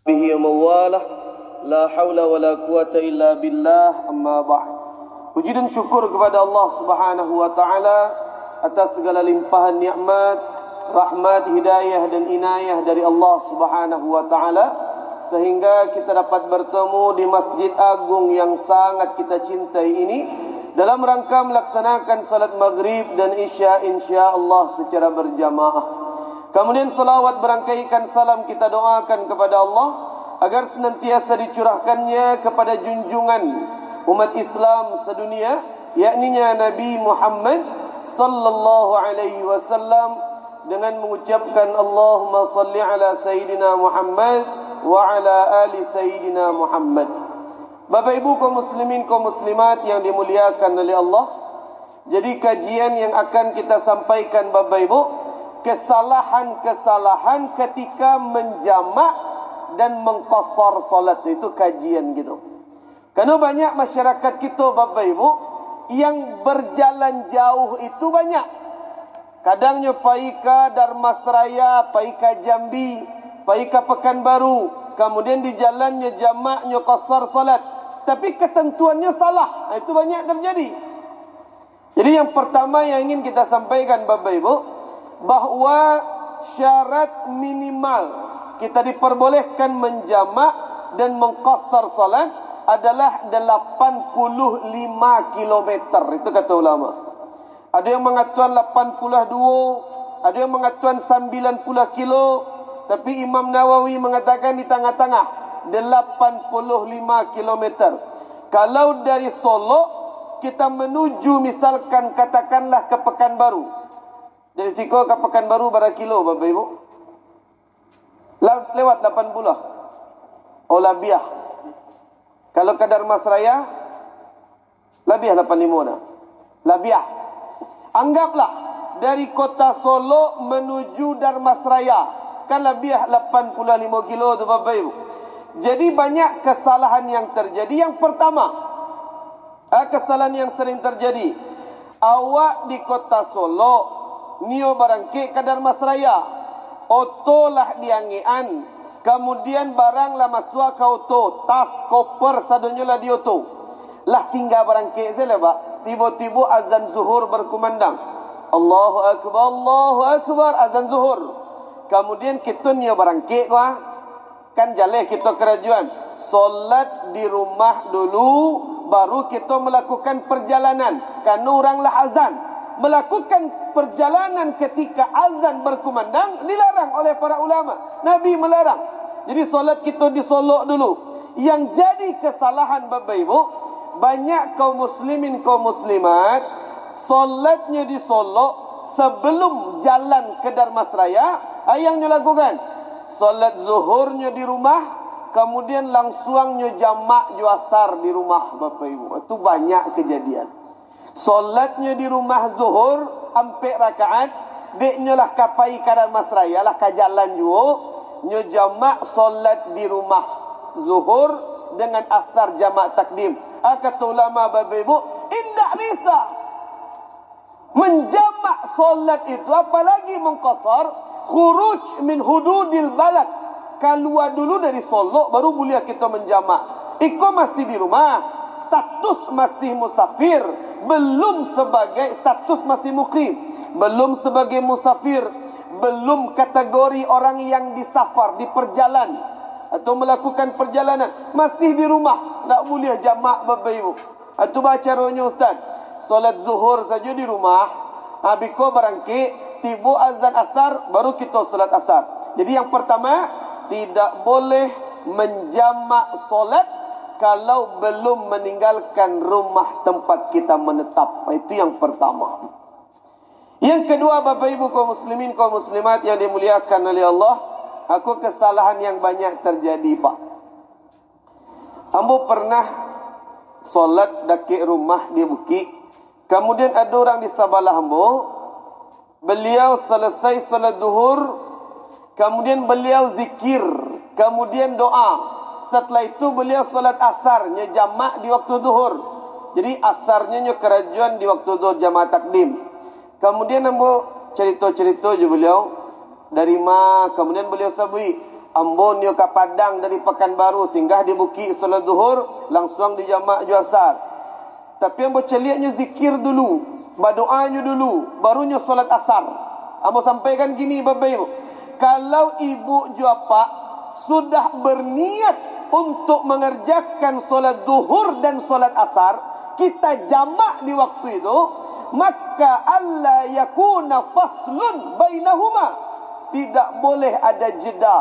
bihi mawalah la haula wala quwata illa billah amma ba'd. Puji dan syukur kepada Allah Subhanahu wa taala atas segala limpahan nikmat, rahmat, hidayah dan inayah dari Allah Subhanahu wa taala sehingga kita dapat bertemu di Masjid Agung yang sangat kita cintai ini dalam rangka melaksanakan salat maghrib dan isya insya-Allah secara berjamaah. Kemudian salawat berangkaikan salam kita doakan kepada Allah agar senantiasa dicurahkannya kepada junjungan umat Islam sedunia, yakninya Nabi Muhammad sallallahu alaihi wasallam, dengan mengucapkan Allahumma salli ala Sayyidina Muhammad wa ala ali Sayyidina Muhammad. Bapak Ibu kaum muslimin kaum muslimat yang dimuliakan oleh Allah, jadi kajian yang akan kita sampaikan Bapak Ibu, kesalahan-kesalahan ketika menjamak dan mengqasar salat, itu kajian gitu. Karena banyak masyarakat kita Bapak Ibu yang berjalan jauh itu banyak. Kadangnya pai ke Darmasraya, pai ke Jambi, pai ke Pekanbaru, kemudian di jalannya jamaknya qasar salat, tapi ketentuannya salah. Itu banyak terjadi. Jadi yang pertama yang ingin kita sampaikan Bapak Ibu, bahawa syarat minimal kita diperbolehkan menjamak dan mengqasar salat adalah 85 kilometer. Itu kata ulama. Ada yang mengatakan 82, ada yang mengatakan 90 kilo, tapi Imam Nawawi mengatakan di tengah-tengah 85 kilometer. Kalau dari Solo kita menuju misalkan katakanlah ke Pekanbaru, dari Siko ke Pekanbaru berapa kilo Bapak Ibu? Lewat 80. Oh labiah. Kalau ke Darmasraya labiah 85 dah. Labiah. Anggaplah dari kota Solo menuju Darmasraya kan labiah 85 kilo tu Bapak Ibu. Jadi banyak kesalahan yang terjadi. Yang pertama, kesalahan yang sering terjadi, awak di kota Solo nio barangke ke Darmasraya, oto lah diangian, kemudian barang lah masuk ke oto, tas, koper, sadonyo lah di oto, lah tinggal barangke saya pak. Tiba-tiba azan zuhur berkumandang, Allahu Akbar, azan zuhur. Kemudian kita nio barangke kan jaleh kita kerajuan, solat di rumah dulu, baru kita melakukan perjalanan. Karena orang lah azan. Melakukan perjalanan ketika azan berkumandang dilarang oleh para ulama. Nabi melarang. Jadi solat kita di Solo dulu. Yang jadi kesalahan Bapak Ibu, banyak kaum muslimin kaum muslimat solatnya di Solo sebelum jalan ke Darmasraya. Yang dilakukan solat zuhurnya di rumah, kemudian langsungnya jamak juasar di rumah Bapak Ibu. Itu banyak kejadian. Solatnya di rumah zuhur 4 rakaat, deknya lah kapai ke Darmasraya lah ke jalan juga, nyo jamak solat di rumah zuhur dengan asar jamak takdim. Kata ulama Bapak Ibu, tidak bisa menjamak solat itu, apalagi mengqasar, khuruj min hududil balad. Keluar dulu dari Solo baru boleh kita menjamak. Iko masih di rumah, status masih musafir, belum sebagai status masih muqim, belum sebagai musafir, belum kategori orang yang disafar, di perjalanan atau melakukan perjalanan, masih di rumah, tak boleh jamak Bapak Ibu. Itu baca rohnya Ustaz, solat zuhur saja di rumah, habiko barangke tiba azan asar baru kita solat asar. Jadi yang pertama, tidak boleh menjamak solat kalau belum meninggalkan rumah tempat kita menetap. Itu yang pertama. Yang kedua Bapak Ibu kaum muslimin kaum muslimat yang dimuliakan oleh Allah, aku kesalahan yang banyak terjadi Pak. Ambo pernah solat daki rumah di bukit, kemudian ada orang di sebelah ambo, beliau selesai solat zuhur, kemudian beliau zikir, kemudian doa. Setelah itu beliau solat asarnya jamak di waktu zuhur. Jadi asarnya kerajuan di waktu zuhur jamak takdim. Kemudian ambo cerita-cerita je beliau dari ma, kemudian beliau sabui, Ambonnya ke Padang dari Pekanbaru singgah di Bukit solat zuhur, langsung di jamak ju asar. Tapi ambo celiaknya zikir dulu, berdoanya dulu, barunya solat asar. Ambo sampaikan gini Bapak Ibu, kalau ibu ju apa sudah berniat untuk mengerjakan solat zuhur dan solat asar, kita jamak di waktu itu, maka alla yakuna faslun bainahuma. Tidak boleh ada jeda,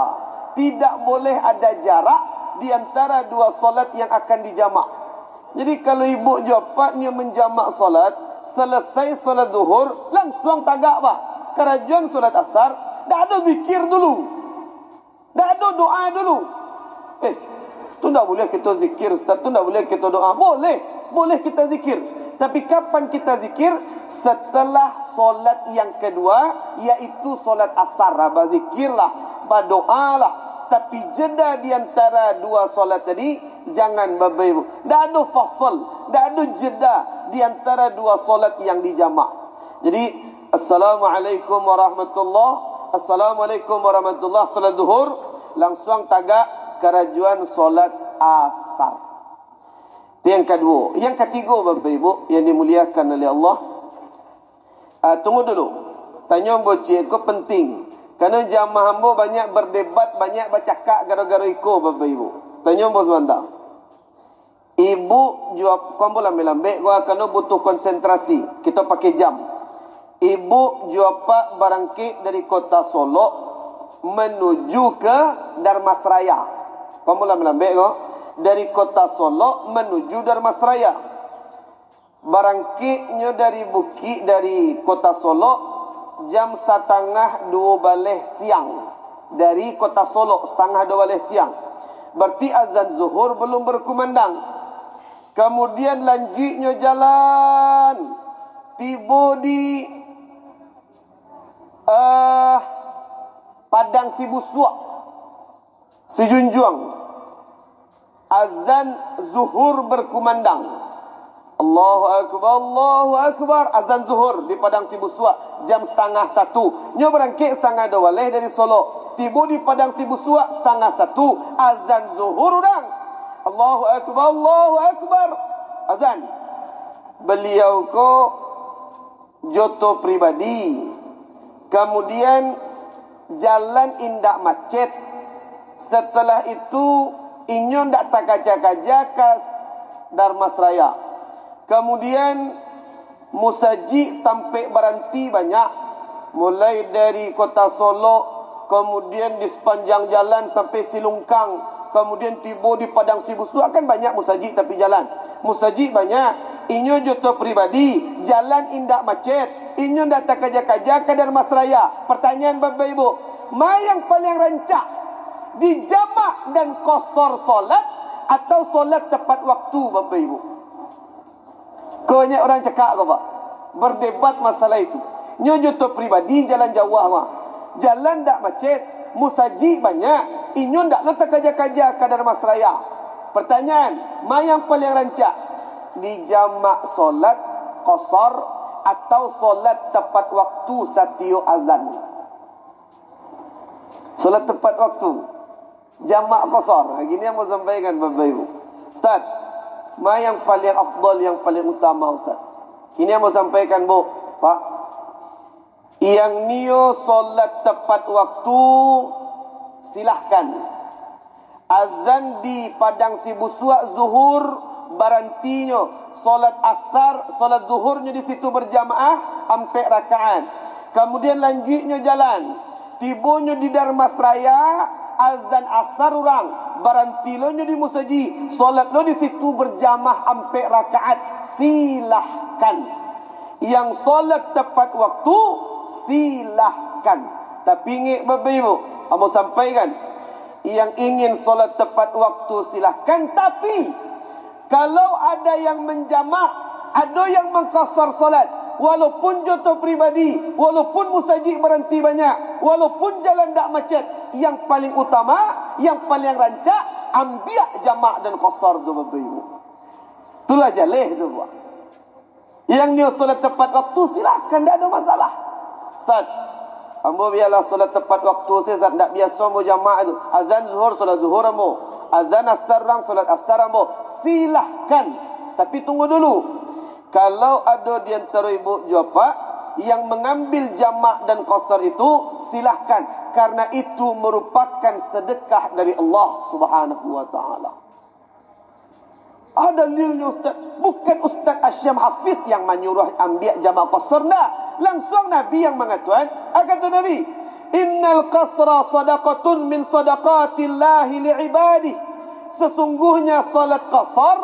tidak boleh ada jarak di antara dua solat yang akan dijamak. Jadi kalau ibu jawabnya menjamak solat, selesai solat zuhur, langsung tagak pak. Kerajuan solat asar, tak ada zikir dulu, tak ada doa dulu. Tu tak boleh kita zikir, Ustaz, tu tak boleh kita doa. Boleh kita zikir. Tapi kapan kita zikir? Setelah solat yang kedua, yaitu solat asar. Berzikirlah, berdoalah. Tapi jeda di antara dua solat tadi, jangan Bapak Ibu. Tak ada fasal, tak ada jeda di antara dua solat yang dijamak. Jadi, Assalamualaikum warahmatullahi, Assalamualaikum warahmatullahi, solat zuhur, langsung tagak kerajuan solat asar. Itu yang kedua. Yang ketiga Bapak Ibu yang dimuliakan oleh Allah, tunggu dulu. Tanya bocik ko penting. Kerana jamaah hamba banyak berdebat, banyak bercakap gara-gara iko Bapak Ibu. Tanya bos sebentar. Ibu jawab, kau boleh ambil-ambil, kau akan butuh konsentrasi. Kita pakai jam. Ibu jawab pak barangkit dari kota Solo menuju ke Darmasraya. Kau boleh ambil-ambil kau. Dari kota Solo menuju Darmasraya. Barangkitnya dari Bukit, dari kota Solo jam 1:30 siang. Dari kota Solo 1:30 siang. Berarti azan zuhur belum berkumandang. Kemudian lanjutnya jalan, tiba di Padang Sibusua, Sijunjuang. Azan zuhur berkumandang. Allahu Akbar, Allahu Akbar. Azan zuhur di Padang Sibusua jam 1:30. Nyo berangkit 1:30 dari Solo. Tiba di Padang Sibusua 1:30. Azan zuhur orang. Allahu Akbar, Allahu Akbar. Azan. Beliau ko joto pribadi. Kemudian jalan indak macet. Setelah itu inyo ndak tak kaja-kaja ke Darmasraya. Kemudian musaji tampik beranti banyak. Mulai dari kota Solo, kemudian di sepanjang jalan sampai Silungkang, kemudian tiba di Padang Sibusua, kan banyak musaji tapi jalan. Musaji banyak. Inyo joto pribadi, jalan indak macet. Inyo ndak tak kaja-kaja ke Darmasraya. Pertanyaan Bapak Ibu, mana yang paling rancak? Di jamak dan qasar solat atau solat tepat waktu Bapak Ibu? Banyak orang cakap kau Pak, berdebat masalah itu. Nyojoto pribadi jalan jauh mah, jalan tak macet, musaji banyak, inyo ndak letak kaja-kaja ke Darmasraya. Pertanyaan, mana yang paling rancak? Di jamak solat qasar atau solat tepat waktu satio azan? Solat tepat waktu, jamak qasar. Gini yang mau sampaikan Bapak Ibu. Ustaz, mana yang paling afdal, yang paling utama Ustaz? Ini yang mau sampaikan Bu, Pak. Yang nio solat tepat waktu, silahkan. Azan di Padang Sibusua zuhur barantinyo. Solat asar, solat zuhurnya di situ berjamaah 4 rakaat. Kemudian lanjutnya jalan. Tibonyo di Darmasraya, azan asar orang, baranti lo di musaji, solat lo di situ berjamaah 4 rakaat, silahkan. Yang solat tepat waktu, silahkan. Tapi ingat Bapak Ibu, aku sampaikan, yang ingin solat tepat waktu silahkan. Tapi kalau ada yang menjamak, ada yang mengqasar solat, walaupun joto pribadi, walaupun musaji berhenti banyak, walaupun jalan tak macet, yang paling utama, yang paling rancak, ambil jamak dan qasar tu Bapak Ibu. Itulah jalih tu Pak. Yang dia solat tepat waktu, silakan, tak ada masalah. Ustaz, Ambo biarlah solat tepat waktu saya tak biasa ambo jamaah itu. Azan zuhur solat zuhur ambo. Azan asar rang solat asar ambo. Silahkan. Tapi tunggu dulu. Kalau ada di antara ibu bapa yang mengambil jamak dan qasar itu, silahkan. Karena itu merupakan sedekah dari Allah Subhanahu wa taala. Ada dalilnya Ustaz. Bukan Ustaz Asyam Hafiz yang menyuruh ambil jamak qasar. Nah, langsung Nabi yang mengatakan. Kata Nabi, innal qasra sadaqatun min sadaqatillahi li'ibadih. Sesungguhnya salat qasar,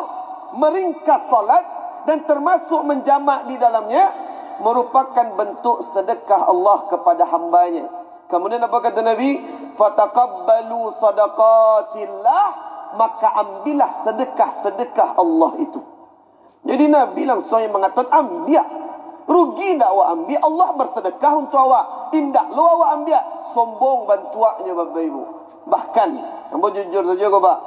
meringkas salat dan termasuk menjamak di dalamnya, merupakan bentuk sedekah Allah kepada hambanya. Kemudian apa kata Nabi? Fataqabbalu sadaqatillah, maka ambillah sedekah-sedekah Allah itu. Jadi Nabi langsung yang mengatakan ambil. Rugi tak awak ambil? Allah bersedekah untuk awak. Indak lu awak ambil. Sombong bantuannya Bapak Ibu. Bahkan, ambo jujur saja kau Pak.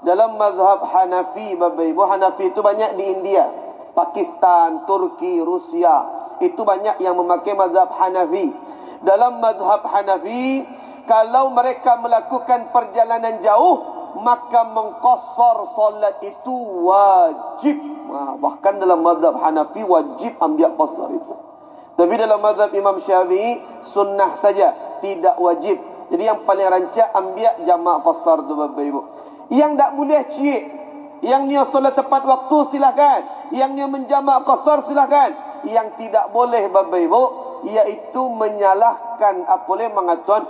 Dalam mazhab Hanafi Bapak Ibu, Hanafi itu banyak di India, Pakistan, Turki, Rusia. Itu banyak yang memakai mazhab Hanafi. Dalam mazhab Hanafi, kalau mereka melakukan perjalanan jauh, maka mengqasar solat itu wajib. Bahkan dalam mazhab Hanafi wajib ambil qasar itu. Tapi dalam mazhab Imam Syafi'i sunnah saja, tidak wajib. Jadi yang paling rancak ambil jamak qasar tu Bapak Ibu. Yang tak boleh cik, yang dia solat tepat waktu silakan, yang dia menjamak qasar silakan. Yang tidak boleh Bapak Ibu, iaitu menyalahkan apa boleh mengatakan,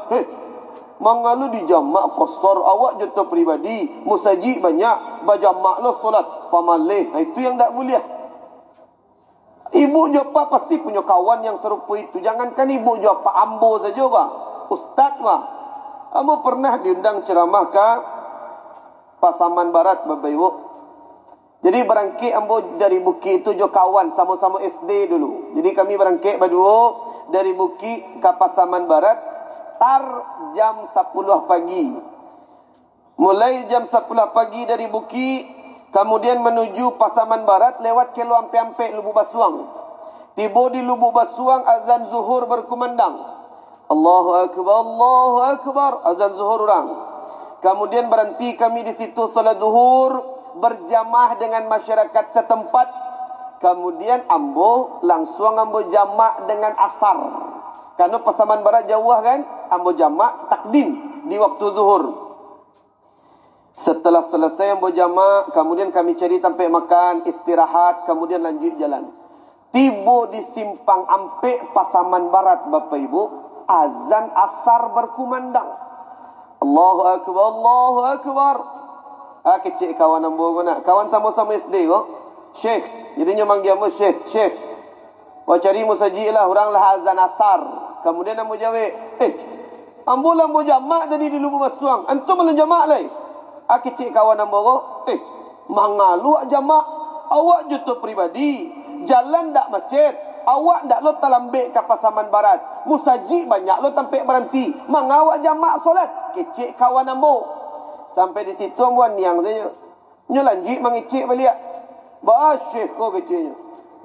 mangalu di jamak qasar awak jatuh pribadi, musajid banyak, bajamak lo solat pamalih. Itu yang tak boleh. Ibu japa pasti punya kawan yang serupa itu. Jangankan ibu japa ambo saja kah? Ustaz kah? Ambo pernah diundang ceramah ke Pasaman Barat Bapak Ibu. Jadi berangkit ambo dari Bukit itu jo kawan sama-sama SD dulu. Jadi kami berangkit berdua dari Bukit ke Pasaman Barat. Start jam 10 pagi. Mulai jam 10 pagi dari Bukit, kemudian menuju Pasaman Barat lewat Kelo Ampe-Ampe Lubuk Basuang. Tiba di Lubuk Basuang, azan zuhur berkumandang. Allahu Akbar, Allahu Akbar, azan zuhur orang. Kemudian berhenti kami di situ salat zuhur berjamaah dengan masyarakat setempat. Kemudian ambo langsung ambo jamak dengan asar. Karena Pasaman Barat jauh kan, ambo jamak takdim di waktu zuhur. Setelah selesai ambo jamak, kemudian kami cari tempat makan, istirahat, kemudian lanjut jalan. Tiba di simpang Ampe Pasaman Barat Bapak Ibu, azan asar berkumandang. Allahu Akbar, Allahu Akbar. Kecil kawan ambo nak. Kawan sama-sama SD kok. Syekh, jadinya manggil ambo Syekh, Syekh. Wah cari musajid lah, orang lah azan asar. Kemudian ambo jawab, ambo lah ambo jamak tadi di Lubuk Basuang. Antum belum jamak lagi. Kecil kawan ambo kok. Mangalu jamak. Awak juta pribadi. Jalan tak macet. Awak tak lo talambik ke Pasaman Barat. Musajid banyak lo tempat berhenti. Mengawak jamak solat. Kecik kawan ambo. Sampai di situ ambo niang saja. Nyo lanjut mengicik balik. Basyih ko keciknya.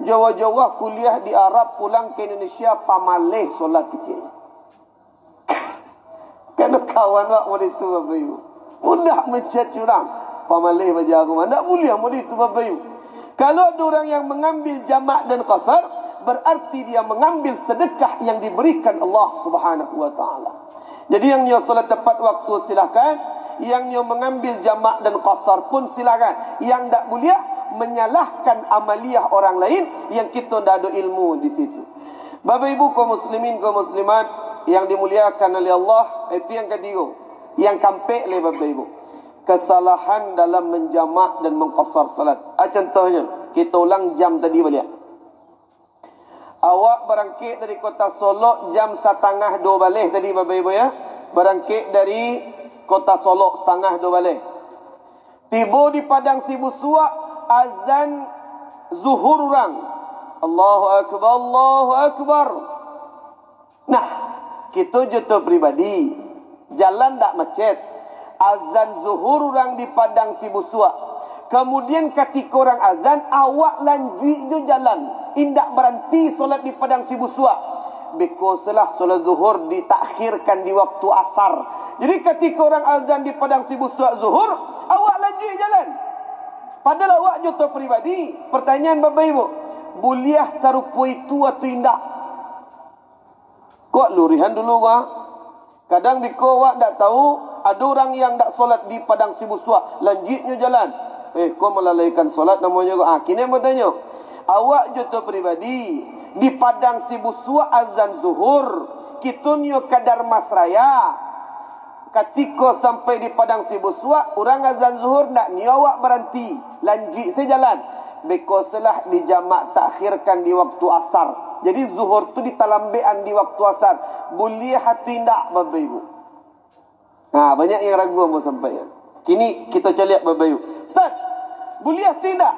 Jauh-jauh kuliah di Arab pulang ke Indonesia pamalih solat keciknya. Kerana kawan wak mau itu Bapak Ibu. Mudah mencet curang. Pamalih baca aku. Tak boleh mau itu Bapak Ibu. Kalau ada orang yang mengambil jamak dan qasar, berarti dia mengambil sedekah yang diberikan Allah Subhanahu wa taala. Jadi yang dia solat tepat waktu silakan, yang dia mengambil jamak dan qasar pun silakan. Yang tak boleh menyalahkan amaliyah orang lain yang kita tak ada ilmu di situ. Bapak Ibu kaum muslimin kaum muslimat yang dimuliakan oleh Allah, itu yang ketiga. Yang kampek oleh Bapak Ibu, kesalahan dalam menjamak dan mengqasar salat. Contohnya, kita ulang jam tadi balik. Awak berangkit dari kota Solo jam 1:30 balik tadi Bapak Ibu ya. Berangkit dari kota Solo 1:30 balik. Tiba di Padang Sibusua, azan zuhur orang. Allahu Akbar, Allahu Akbar. Nah, kita juta pribadi. Jalan tak macet. Azan zuhur orang di Padang Sibusua. Kemudian ketika orang azan, awak lanjut je jalan. Indak berhenti solat di Padang Sibusua. Bikosalah solat zuhur ditakhirkan di waktu asar. Jadi ketika orang azan di padang sibuswa zuhur, awak lanjut jalan. Padahal awak jodoh pribadi. Pertanyaan Bapak Ibu, buliah sarupa itu atau indak? Kok lurihan dulu wah? Kadang biko awak tak tahu, ada orang yang tak solat di padang sibuswa, lanjutnya jalan. Kau melalaikan solat namanya kau. Kini mau tanya, awak jodoh pribadi di padang sibuswa azan zuhur, kitunyo kadar masraya. Ketika sampai di padang sibuswa, orang azan zuhur nak ni awak berhenti, lanjut saya jalan. Bikosalah dijamak takhirkan di waktu asar. Jadi zuhur tu ditalambean di waktu asar. Boleh hati tidak Bapak Ibu? Banyak yang ragu mau sampaikan. Kini kita cari Bapak Ibu. Ustaz, boleh tidak?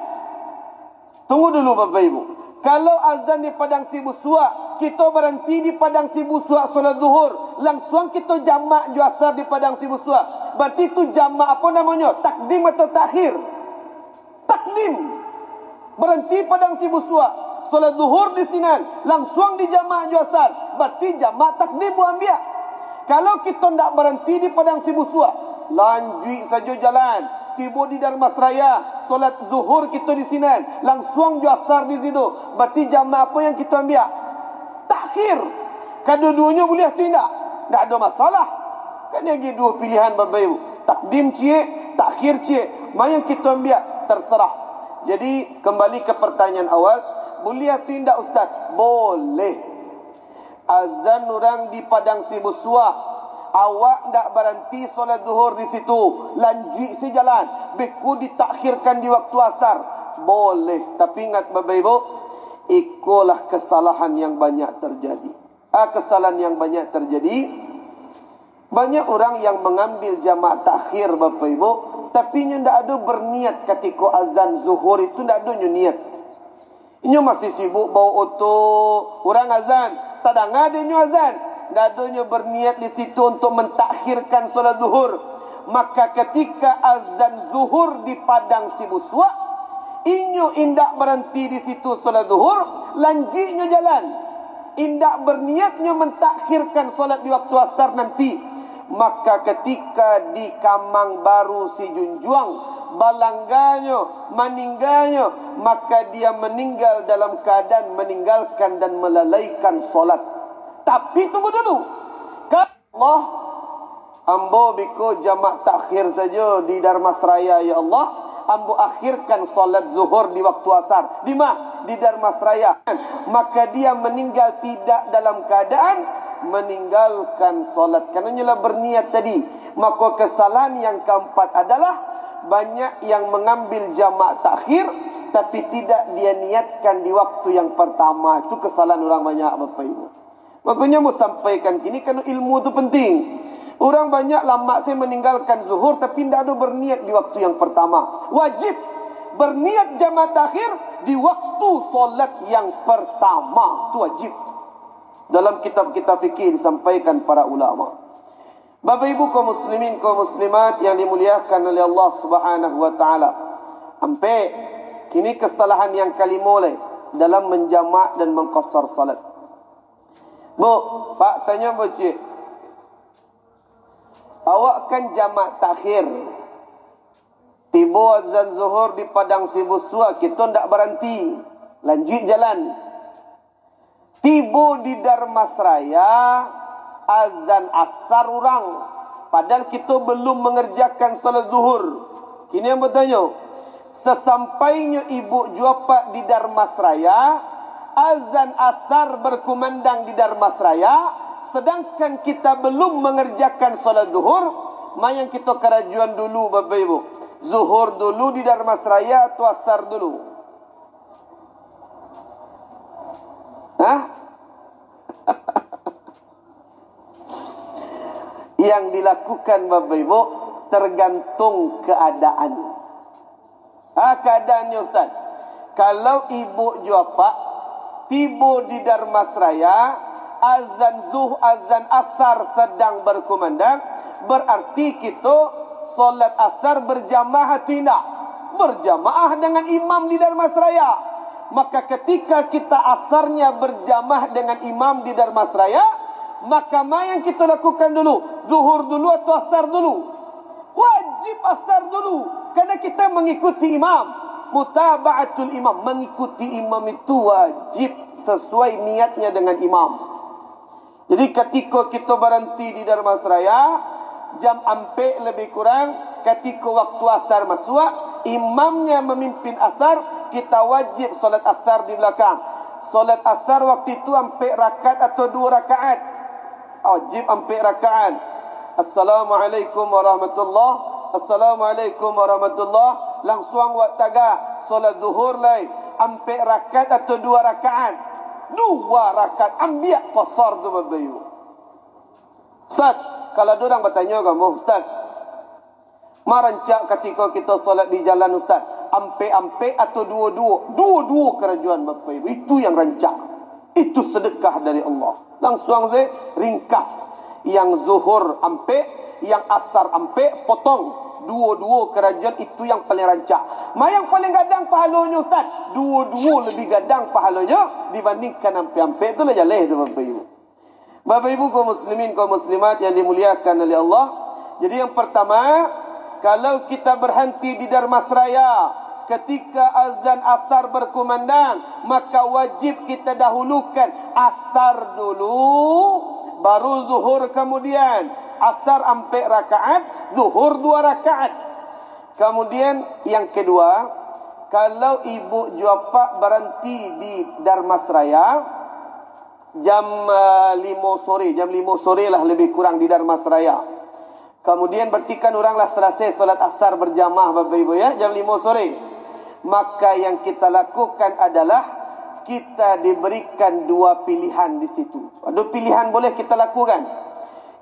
Tunggu dulu Bapak Ibu. Kalau azan di padang sibuswa, kita berhenti di padang sibuswa solat zuhur, langsung kita jamak ju asar di padang sibuswa. Berarti itu jamak apa namanya? Takdim atau takhir? Takdim. Berhenti padang sibuswa, solat zuhur di Sinan, langsung di jamak ju asar. Berarti jamak takdim bu ambil. Kalau kita tidak berhenti di padang sibuswa, lanjut saja jalan. Tiba di Darmasraya, solat zuhur kita di Sinan, langsung ju asar di situ. Berarti jamak apa yang kita ambil? Takhir. Kedua-duanya boleh tidak? Tak ada masalah. Kan ada dua pilihan Bapak Ibu. Takdim cik, takhir cik. Mana yang kita ambil? Terserah. Jadi kembali ke pertanyaan awal, boleh tidak Ustaz? Boleh. Azan orang di padang sibuswa, awak tak berhenti solat zuhur di situ, lanjut sejalan, beku ditakhirkan di waktu asar, boleh. Tapi ingat Bapak Ibu, ikulah kesalahan yang banyak terjadi. Kesalahan yang banyak terjadi. Banyak orang yang mengambil jamak takhir Bapak Ibu, tapi nya tidak ada berniat ketika azan zuhur itu, tidak ada niat. Ini masih sibuk bawa auto, orang azan, tak dengar dia azan. Tak adanya berniat di situ untuk mentakhirkan solat zuhur. Maka ketika azan zuhur di padang sibuswa, inyo indak berhenti di situ solat zuhur, lanjutnya jalan. Indak berniatnya mentakhirkan solat di waktu asar nanti. Maka ketika di Kamang Baru si Junjuang, balangganya, meninggalnya, maka dia meninggal dalam keadaan meninggalkan dan melalaikan solat. Tapi tunggu dulu. Allah, ambo biko jamak takhir saja di Darmasraya ya Allah. Ambo akhirkan solat zuhur di waktu asar. Di mana? Di Darmasraya. Maka dia meninggal tidak dalam keadaan meninggalkan solat. Kerana nyalah berniat tadi. Maka kesalahan yang keempat adalah banyak yang mengambil jamak takhir tapi tidak dia niatkan di waktu yang pertama. Itu kesalahan orang banyak Bapak Ibu. Makanya mau sampaikan kini kerana ilmu itu penting. Orang banyak lama saya meninggalkan zuhur tapi tidak ada berniat di waktu yang pertama. Wajib berniat jamak takhir di waktu solat yang pertama. Itu wajib. Dalam kitab-kitab fikih disampaikan para ulama. Bapak Ibu kaum muslimin, kaum muslimat yang dimuliakan oleh Allah Subhanahu wa taala. Sampai kini kesalahan yang kali mulai dalam menjamak dan mengqasar salat. Bu, Pak tanya Bu Cik. Awak kan jamak takhir. Tiba azan zuhur di padang sibuswa, kita tidak berhenti, lanjut jalan. Tiba di Darmasraya, azan asar orang. Padahal kita belum mengerjakan solat zuhur. Kini yang bertanya, sesampainya ibu juapak di Darmasraya, azan asar berkumandang di Darmasraya, sedangkan kita belum mengerjakan solat zuhur. Mana yang kita kerajuan dulu Bapak Ibu? Zuhur dulu di Darmasraya atau asar dulu? Yang dilakukan Bapak Ibu tergantung keadaan. Keadaannya Ustaz. Kalau ibu juapak tiba di Darmasraya, azan asar sedang berkumandang, berarti kita solat asar berjamaah atau tidak? Berjamaah dengan imam di Darmasraya. maka ketika kita asarnya berjamaah dengan imam di Darmasraya, maka yang kita lakukan dulu? Zuhur dulu atau asar dulu? Wajib asar dulu, karena kita mengikuti imam. Mutaba'atul imam, mengikuti imam itu wajib sesuai niatnya dengan imam. Jadi ketika kita berhenti di Darmasraya jam 4 lebih kurang, ketika waktu asar masuk, imamnya memimpin asar, kita wajib solat asar di belakang. Solat asar waktu itu 4 rakaat atau 2 rakaat? Wajib 4 rakaat. Assalamualaikum warahmatullahi. Assalamualaikum warahmatullahi. Langsung buat taga solat zuhur lai 4 rakaat atau 2 rakaat? 2 rakaat. Ambil qasar tu babayu. Ustaz, kalau orang bertanya kamu, Ustaz, marancak ketika kita solat di jalan Ustaz, ampe-ampe atau dua-dua? Dua-dua kerajaan bapak ibu. Itu yang rancak. Itu sedekah dari Allah. Langsung saya ringkas. Yang zuhur ampe, yang asar ampe, potong. Dua-dua kerajaan itu yang paling rancak. Yang paling gadang pahalanya Ustaz? Dua-dua lebih gadang pahalanya dibandingkan ampe-ampe. Itulah jaleh itu bapak ibu. Bapak ibu kaum muslimin, kaum muslimat yang dimuliakan oleh Allah. Jadi yang pertama, kalau kita berhenti di Darmasraya ketika azan asar berkumandang, maka wajib kita dahulukan asar dulu, baru zuhur kemudian. Asar 4 rakaat, zuhur 2 rakaat. Kemudian yang kedua, kalau ibu juapa berhenti di Darmasraya jam 5 sore, jam 5 sore lah lebih kurang di Darmasraya. Kemudian berarti kan oranglah selesai solat asar berjamaah bapak ibu ya, jam 5 sore. Maka yang kita lakukan adalah kita diberikan 2 pilihan di situ. Ada pilihan boleh kita lakukan.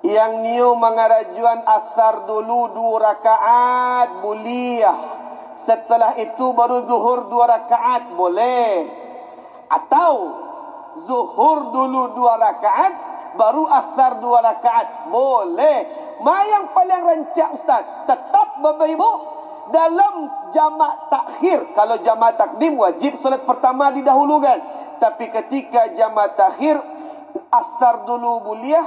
Yang niu mengarajuan asar dulu 2 rakaat boleh. Setelah itu baru zuhur 2 rakaat boleh. Atau zuhur dulu 2 rakaat, baru asar 2 rakaat boleh. Yang paling rancak Ustaz, tetap bapak ibu dalam jamak takhir. Kalau jamak takdim wajib solat pertama didahulukan. Tapi ketika jamak takhir, asar dulu boleh,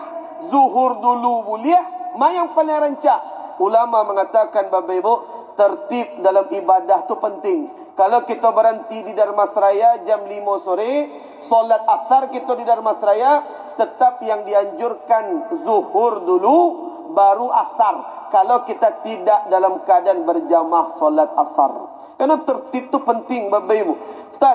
zuhur dulu boleh. Yang paling rancak, ulama mengatakan bapak ibu, tertib dalam ibadah tu penting. Kalau kita berhenti di Darmasraya jam 5 sore, solat asar kita di Darmasraya, tetap yang dianjurkan zuhur dulu, baru asar. Kalau kita tidak dalam keadaan berjamaah solat asar. Karena tertib tu penting bapak ibu. Ustaz,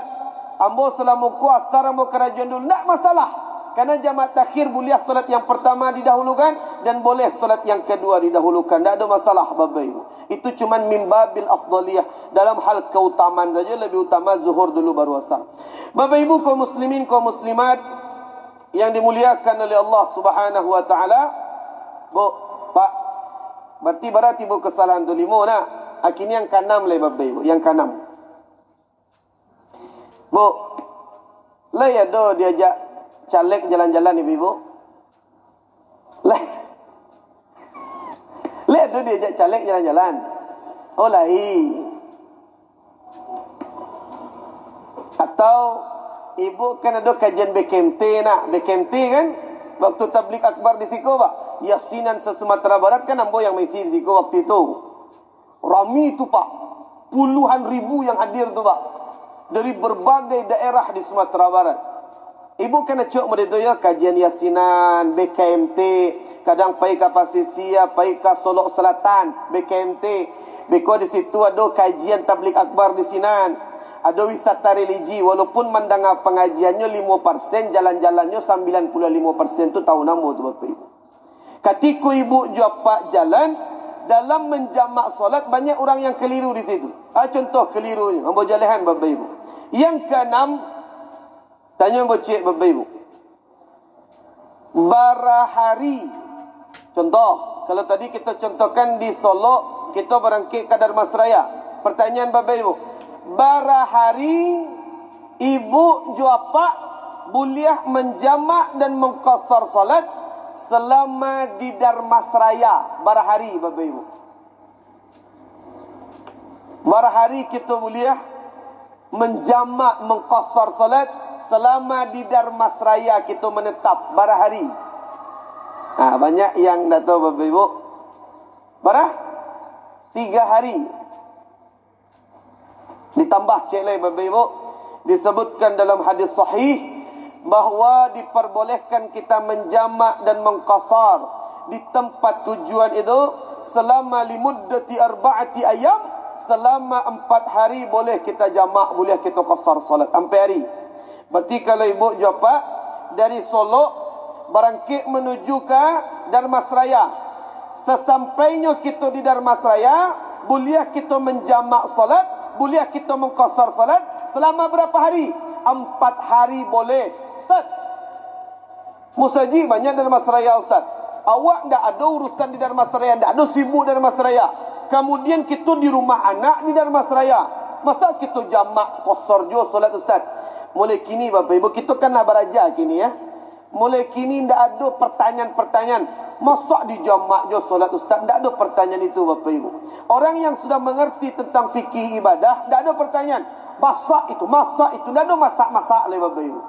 ambo selamuku asar ambo kerajaan dulu. Tak masalah. Karena jamaah takhir boleh solat yang pertama didahulukan dan boleh solat yang kedua didahulukan. Tak ada masalah bapak ibu. Itu cuman mimbabil afdaliyah. Dalam hal keutamaan saja lebih utama zuhur dulu baru asar. Bapak ibu kaum muslimin, kaum muslimat yang dimuliakan oleh Allah Subhanahu wa taala. Bu, Pak, berarti bu kesalahan tu 5 nak. Akhirnya yang ke-6 lah bapak ibu, yang ke-6. Bu, lah ya do diajak caleg jalan-jalan ibu-ibu. Lah do diajak caleg jalan-jalan. Oh lahi. Atau ibu kan ada kajian BKMT nak, BKMT kan? Waktu tablik akbar di Siko pak, Yasinan se-Sumatera Barat kan ambo yang mengisi di Siko waktu itu. Rami itu pak, puluhan ribu yang hadir tu pak, dari berbagai daerah di Sumatera Barat. Ibu kan acok mereka ya kajian Yasinan, BKMT, kadang pai ke Pasisia, pai ke Solok Selatan, BKMT. Beko di situ ada kajian tablik akbar di Sinan. Ada wisata religi, walaupun mendengar pengajiannya 5%, jalan-jalannya 95% tu tahu nama tu bapak ibu. Ketika ibu jawab jalan, dalam menjamak solat banyak orang yang keliru di situ. Contoh kelirunya, ambo jalahan bapak ibu. Yang ke-6, tanya bocik bapak ibu. Barahari. Contoh, kalau tadi kita contohkan di Solo, kita berangkit ke Darmasraya. Pertanyaan bapak ibu, barahari ibu juapa boleh menjamak dan mengqasar salat selama di Darmasraya barahari bapak ibu. Barahari kita boleh menjamak, mengqasar solat selama di Darmasraya kita menetap barah hari. Banyak yang tak tahu Bapak Ibu. Barah 3 hari. Ditambah cek lain Bapak Ibu, disebutkan dalam hadis sahih bahawa diperbolehkan kita menjamak dan mengqasar di tempat tujuan itu selama limuddati 4 ayam, selama 4 hari boleh kita jamak, boleh kita qasar salat 4 hari. Berarti kalau ibu jawab dari Solo berangkit menuju ke Darmasraya, sesampainya kita di Darmasraya boleh kita menjamak salat, boleh kita mengqasar salat selama berapa hari? 4 hari boleh. Ustaz, Musaji banyak Darmasraya Ustaz. Awak tak ada urusan di Darmasraya, tak ada sibuk Darmasraya. Kemudian kita di rumah anak di Darmasraya. Masa kita jamak qasar jo solat Ustaz? Mulai kini Bapak Ibu, kita kan nak beraja kini ya. Mulai kini tak ada pertanyaan-pertanyaan. Masa di jamak jo solat Ustaz? Tak ada pertanyaan itu Bapak Ibu. Orang yang sudah mengerti tentang fikih ibadah, tak ada pertanyaan. Masak itu, tak ada masak-masak lagi Bapak Ibu.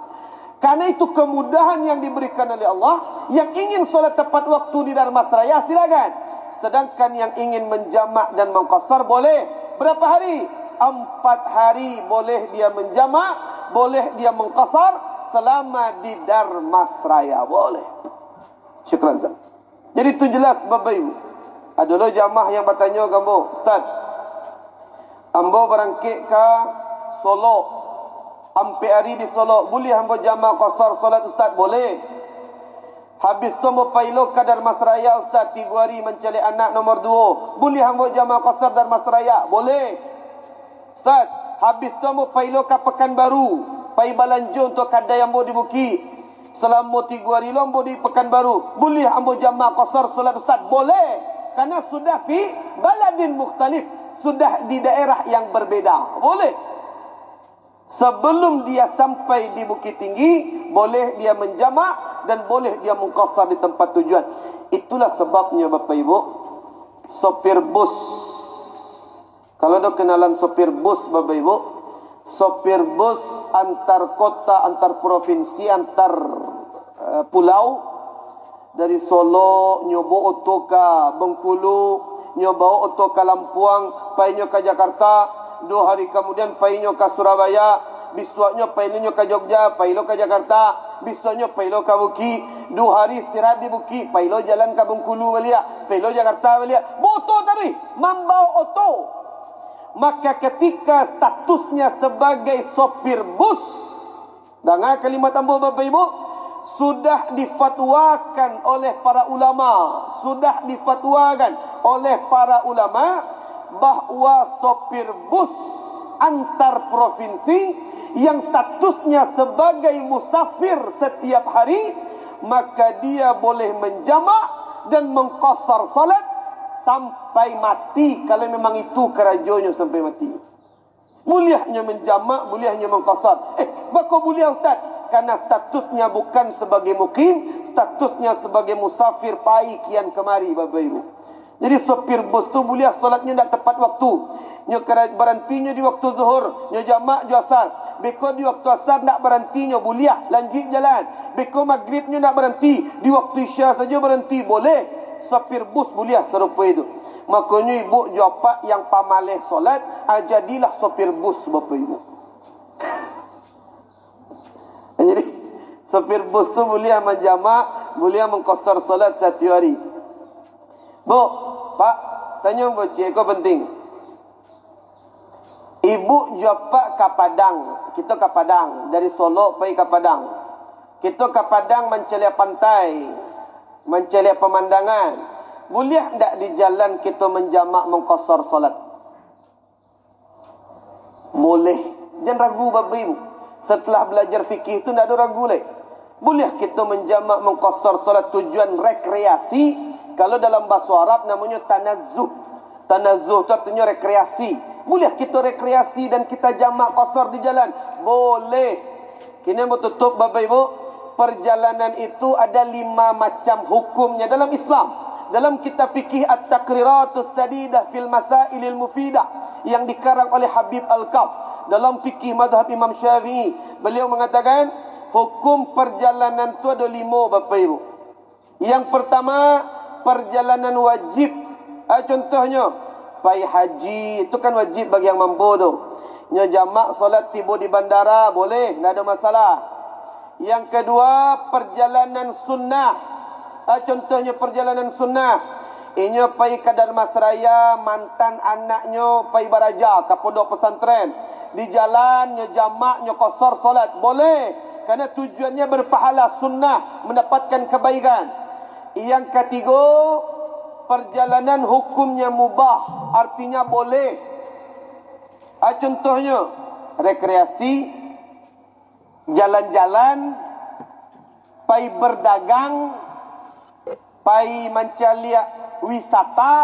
Karena itu kemudahan yang diberikan oleh Allah. Yang ingin solat tepat waktu di Darmasraya silakan. Sedangkan yang ingin menjamak dan mengqasar boleh. Berapa hari? 4 hari boleh dia menjamak, boleh dia mengqasar selama di Darmasraya. Boleh. Syukran Ustaz. Jadi itu jelas Bapak Ibu. Ada lo jamaah yang bertanya gambo, Ustaz, ambo berangkit ke Solo, 4 hari di Solo, boleh ambo jamak qasar solat Ustaz? Boleh. Habis tu ambo pailo ke Darmasraya Ustaz, 3 hari mencari anak nombor 2, boleh ambo jamak qasar Darmasraya? Boleh. Ustaz, habis tu ambo pailo ke Pekanbaru, pai balanjo untuk kadai ambo di Bukit, selama 3 hari ambo di Pekanbaru, boleh ambo jamak qasar solat Ustaz? Boleh. Karena sudah fi baladin mukhtalif, sudah di daerah yang berbeda. Boleh. Sebelum dia sampai di Bukit Tinggi, boleh dia menjamak dan boleh dia mengqasar di tempat tujuan. Itulah sebabnya Bapak Ibu, sopir bus, kalau ada kenalan sopir bus Bapak Ibu, sopir bus antar kota, antar provinsi, antar pulau, dari Solo nyoba oto ke Bengkulu, nyoba oto ke Lampuang, painyo ke Jakarta, 2 hari kemudian painyo ke Surabaya, besoknya painyo ke Jogja, pailo ke Jakarta, besoknya pailo ke Bukit, 2 hari istirahat di Bukit, pailo jalan ke Bengkulu balik, pailo Jakarta balik, boto tadi membawa oto. Maka ketika statusnya sebagai sopir bus, dengar kalimat ambo Bapak Ibu, sudah difatwakan oleh para ulama, sudah difatwakan oleh para ulama bahawa sopir bus antar provinsi yang statusnya sebagai musafir setiap hari, maka dia boleh menjamak dan mengqasar salat sampai mati, kalau memang itu kerajonya sampai mati. Bolehnya menjamak, bolehnya mengqasar. Bako boleh Ustaz? Karena statusnya bukan sebagai mukim, statusnya sebagai musafir pai kian kemari Bapak Ibu. Jadi sopir bus tu boleh solatnya tak tepat waktu. Nyo berhentinya di waktu zuhur, nyo jamak jo asar. Beko di waktu asar nak berhentinya boleh lanjut jalan. Beko maghribnya nak berhenti, di waktu isya saja berhenti boleh. Sopir bus boleh serupa itu. Makanya ibu jawab yang pamaleh solat, jadilah sopir bus Bapak Ibu. Jadi sopir bus tu boleh menjamak, boleh mengqasar salat 1 hari. Bu, Pak, tanya bu cik, kau penting. Ibu jawab ke Padang, kita ke Padang, dari Solo pergi ke Padang. Kita ke Padang mencari pantai, mencari pemandangan. Boleh tak di jalan kita menjamak mengqasar salat? Boleh. Jangan ragu Bapak Ibu. Setelah belajar fikih itu tidak ada ragu lagi. Boleh kita menjamak mengqasar salat tujuan rekreasi. Kalau dalam bahasa Arab namanya tanazzuh. Tanazzuh itu artinya rekreasi. Boleh kita rekreasi dan kita jamak qasar di jalan? Boleh. Kini mau tutup Bapak Ibu. Perjalanan itu ada 5 macam hukumnya dalam Islam. Dalam kitab fikih At-Taqriratus Sadidah fil Masailil Mufidah yang dikarang oleh Habib Al-Kaf, dalam fikih mazhab Imam Syafi'i. Beliau mengatakan hukum perjalanan itu ada 5 Bapak Ibu. Yang pertama, perjalanan wajib. Contohnya, pai haji, itu kan wajib bagi yang mampu tu. Nya jamak solat tiba di bandara, boleh, tidak ada masalah. Yang kedua, perjalanan sunnah. Contohnya perjalanan sunnah. Inya pai ke Dharmasraya, mantan anaknya pai baraja ke pondok pesantren. Di jalan, nya jamak, nya qasar solat, boleh. Kerana tujuannya berpahala sunnah, mendapatkan kebaikan. Yang ketiga, perjalanan hukumnya mubah, artinya boleh. Contohnya, rekreasi, jalan-jalan, pai berdagang, pai mencari wisata,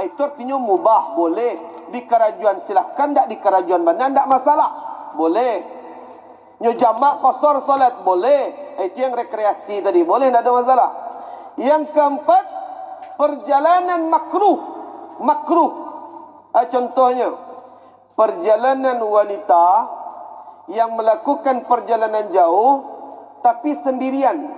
itu artinya mubah, boleh. Di kerajaan silahkan, tak di kerajaan mana, tak masalah, boleh. Nyo jamak qasar solat, boleh. Itu yang rekreasi tadi, boleh, tak ada masalah. Yang keempat, perjalanan makruh. Makruh. Contohnya, perjalanan wanita yang melakukan perjalanan jauh tapi sendirian,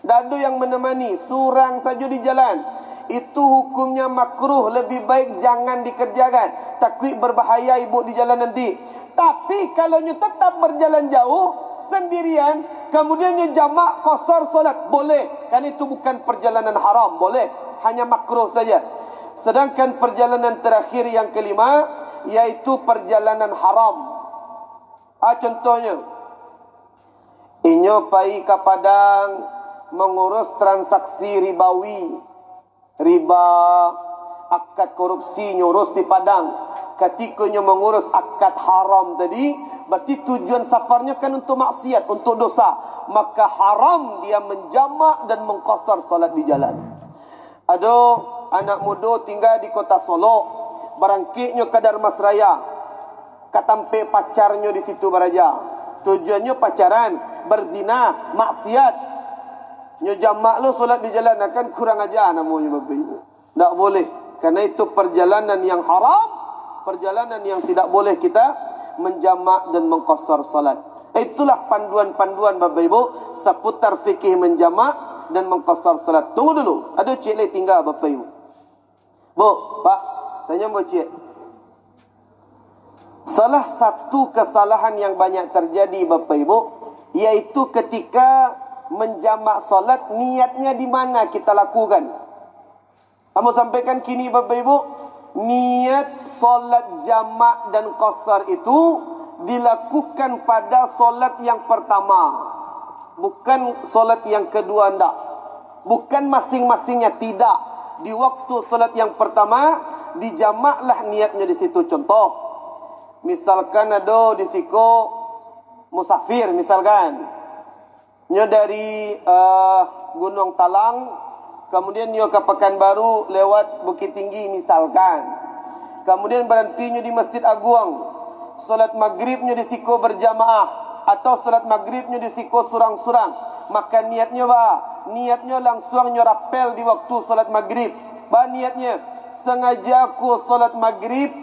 tak ada yang menemani, surang saja di jalan. Itu hukumnya makruh, lebih baik jangan dikerjakan, takut berbahaya ibu di jalan nanti. Tapi kalau nyu tetap berjalan jauh sendirian, kemudian nyu jamak qasar solat, boleh. Kan itu bukan perjalanan haram, boleh, hanya makruh saja. Sedangkan perjalanan terakhir yang kelima, yaitu perjalanan haram. Contohnya, inyo pai ke Padang mengurus transaksi ribawi, riba, akad korupsi, nyurus di Padang. Ketika nyo mengurus akad haram tadi, berarti tujuan safarnya kan untuk maksiat, untuk dosa. Maka haram dia menjamak dan mengqasar salat di jalan. Ada anak muda tinggal di kota Solo, barangkitnya ke Dharmasraya, katampe pacarnya di situ baraja. Tujuannya pacaran, berzina, maksiat. Nyo jamak lo solat di jalan akan kurang ajar namanya Bapak Ibu. Tak boleh. Karena itu perjalanan yang haram, perjalanan yang tidak boleh kita menjamak dan mengqasar salat. Itulah panduan-panduan Bapak Ibu seputar fikih menjamak dan mengqasar salat. Tunggu dulu. Ada cik lagi tinggal Bapak Ibu. Bu, Pak, tanya bu cik. Salah satu kesalahan yang banyak terjadi Bapak Ibu, yaitu ketika menjamak solat, niatnya di mana kita lakukan. Kamu sampaikan kini Bapak Ibu, niat solat jamak dan qasar itu dilakukan pada solat yang pertama, bukan solat yang kedua, tidak. Bukan masing-masingnya, tidak. Di waktu solat yang pertama dijamaklah niatnya di situ. Contoh, misalkan ada di situ musafir, misalkan nyo dari Gunung Talang, kemudian nyo ke Pekanbaru lewat Bukit Tinggi misalkan. Kemudian berhenti nyo di Masjid Agung. Solat maghrib nyo di siku berjamaah, atau solat maghrib nyo di siku surang-surang. Maka niatnya niatnya langsung nyo rapel di waktu solat maghrib. Niatnya, sengaja aku solat maghrib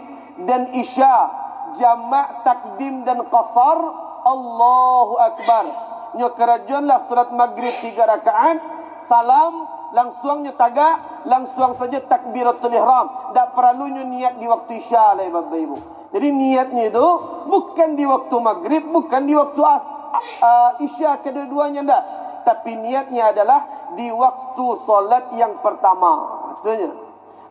dan isya, jamak takdim dan qasar, Allahu Akbar. Nyo kerajunlah solat maghrib 3 rakaat, salam, langsung nyo tagak, langsung saja takbiratul ihram. Tak perlu nyo niat di waktu isya lah Bapak Ibu. Jadi niatnya itu bukan di waktu maghrib, bukan di waktu isya, kedua-duanya tidak. Tapi niatnya adalah di waktu solat yang pertama. Maksudnya,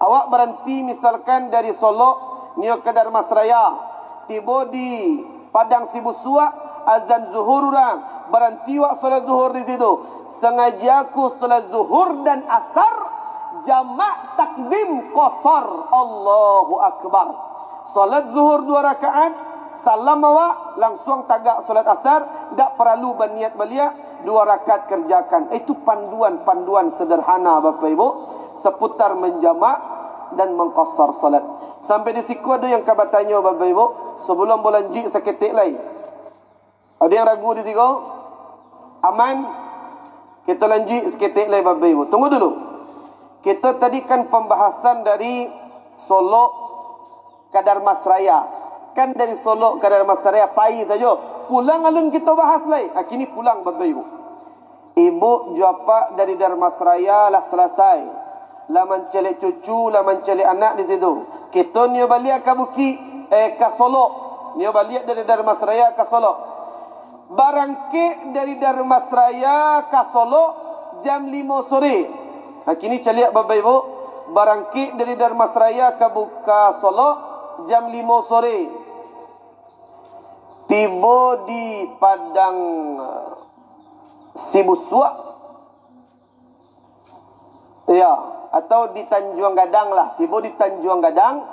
awak berhenti misalkan dari Solo, nyo ke Dharmasraya, tiba di Padang Sibusua, azan zuhur orang. Berhenti wak solat zuhur di situ. Sengaja aku solat zuhur dan asar, jamak takdim qasar, Allahu Akbar. Solat zuhur 2 rakaat, salam awak, langsung tagak solat asar, tak perlu berniat belia, 2 rakaat kerjakan. Itu panduan-panduan sederhana Bapak Ibu seputar menjamak dan mengqasar solat. Sampai di siku ada yang kabatanya Bapak Ibu, sebelum berlanjut seketik lagi. Ada yang ragu di situ? Aman? Kita lanjut seketik lagi Bapak Ibu. Tunggu dulu. Kita tadi kan pembahasan dari Solo ke Dharmasraya. Kan dari Solok ke Dharmasraya pai saja. Pulang alun kita bahas lain. Kini pulang Bapak Ibu. Ibu juapa dari Dharmasraya lah selesai. Lah mencelik cucu, lah mencelik anak di situ. Kita ni balik ke ke Solok. Ni balik dari Dharmasraya ke Solok. Barangkit dari Dharmasraya ke Solok jam 5 sore. Kini celiak Bapak Ibu. Barangkit dari Dharmasraya ke Solok jam 5 sore. Tiba di Padang Sibusua. Ya, atau di Tanjung Gadang lah. Tiba di Tanjung Gadang.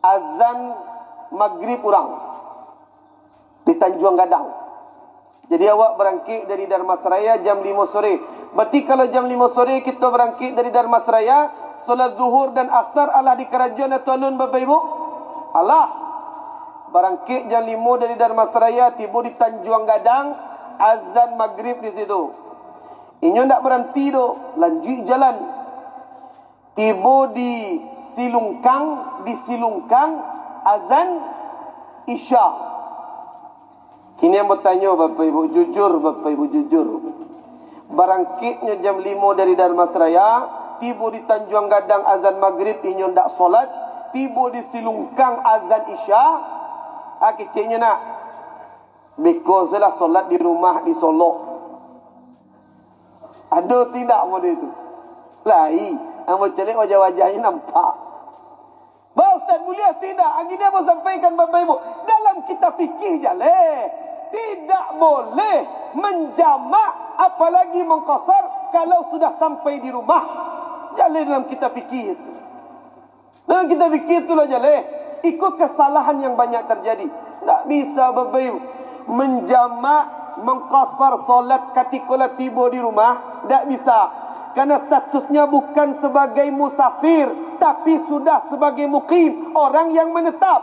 Azan maghrib orang. Di Tanjung Gadang. Jadi awak berangkit dari Dharmasraya jam 5 sore. Berarti kalau jam 5 sore kita berangkit dari Dharmasraya, solat zuhur dan asar Allah di kerajaan atau alun Bapak Ibu? Allah. Berangkit jam 5 dari Dharmasraya, tiba di Tanjung Gadang, azan maghrib di situ. Ini tak berhenti tu, lanjut jalan. Tiba di Silungkang, azan Isya. Kini yang bertanya Bapak Ibu, jujur Bapak Ibu, jujur. Barangkitnya jam 5 dari Dharmasraya, tiba di Tanjung Gadang azan maghrib, ini tak solat. Tiba di Silungkang azan Isya. Kecilnya nak. Because lah solat di rumah di Solok. Ada tidak model itu? Lain. Yang celik wajah-wajahnya nampak. Bapak Ustaz mulia tidak. Agaknya mau sampaikan Bapak Ibu. Dalam kita fikir je leh. Tidak boleh menjamak apalagi mengqasar kalau sudah sampai di rumah. Jaleh dalam kita fikir itu. Dalam kita fikir itulah jaleh. Ikut kesalahan yang banyak terjadi. Tak bisa Bapak Ibu menjamak, mengqasar solat ketika tiba di rumah. Tak bisa. Karena statusnya bukan sebagai musafir, tapi sudah sebagai muqim, orang yang menetap.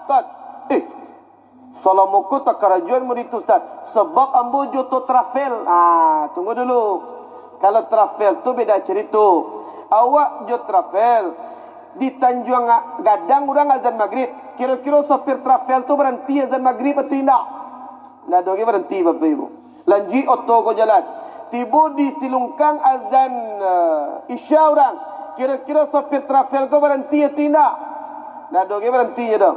Ustaz, salamuku tak kerajuan meritu Ustaz. Sebab ambo joto travel. Tunggu dulu. Kalau travel tu beda cerita. Awak jot travel di Tanjung Gadang orang azan maghrib. Kira-kira sopir travel tu berhenti azan maghrib atau tidak? Nah, dogi berhenti Bapak Ibu. Lanjut auto ko jalan. Tiba di Silungkang azan Isya orang. Kira-kira sopir travel ko berhenti atau tidak? Nah, dogi berhenti je dah.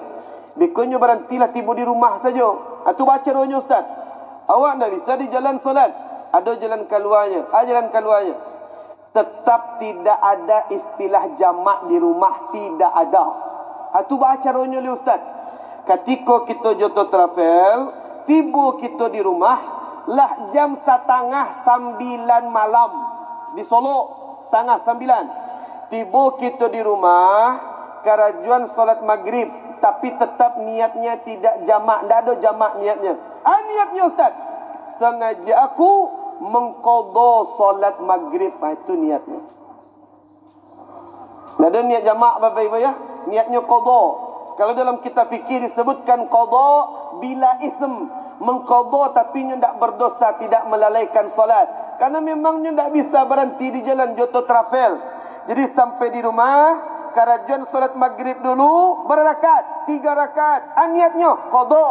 Bikunnya berhentilah tiba di rumah saja. Itu baca doanya Ustaz. Awak tak bisa di jalan solat. Ada jalan keluarnya. Jalan keluarnya. Tetap tidak ada istilah jamak di rumah. Tidak ada. Itu baca doanya oleh Ustaz. Ketika kita jatuh travel, tiba kita di rumah, lah jam 8:30 malam. Di Solo, 8:30. Tiba kita di rumah, kerajuan solat maghrib. Tapi tetap niatnya tidak jamak. Tak ada jamak niatnya. Niatnya Ustaz, sengaja aku mengqadha solat maghrib. Itu niatnya. Tak ada niat jamak Bapak Ibu ya. Niatnya qadha. Kalau dalam kitab fikir disebutkan qadha bila ism. Mengqadha tapi nya tak berdosa, tidak melalaikan solat. Karena memangnya tak bisa berhenti di jalan joto travel. Jadi sampai di rumah, kerajuan solat maghrib dulu, berrakaat, 3 rakaat. Niatnya qadha.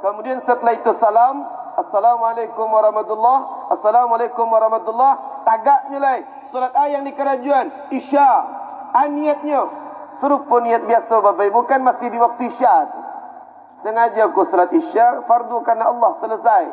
Kemudian setelah itu salam, Assalamualaikum warahmatullahi. Assalamualaikum warahmatullahi. Tagaknya lain. Solat yang di kerajuan Isya. Niatnya serupa niat biasa Bapak Ibu, kan masih di waktu Isya tu. Sengaja aku solat Isya fardu karena Allah, selesai.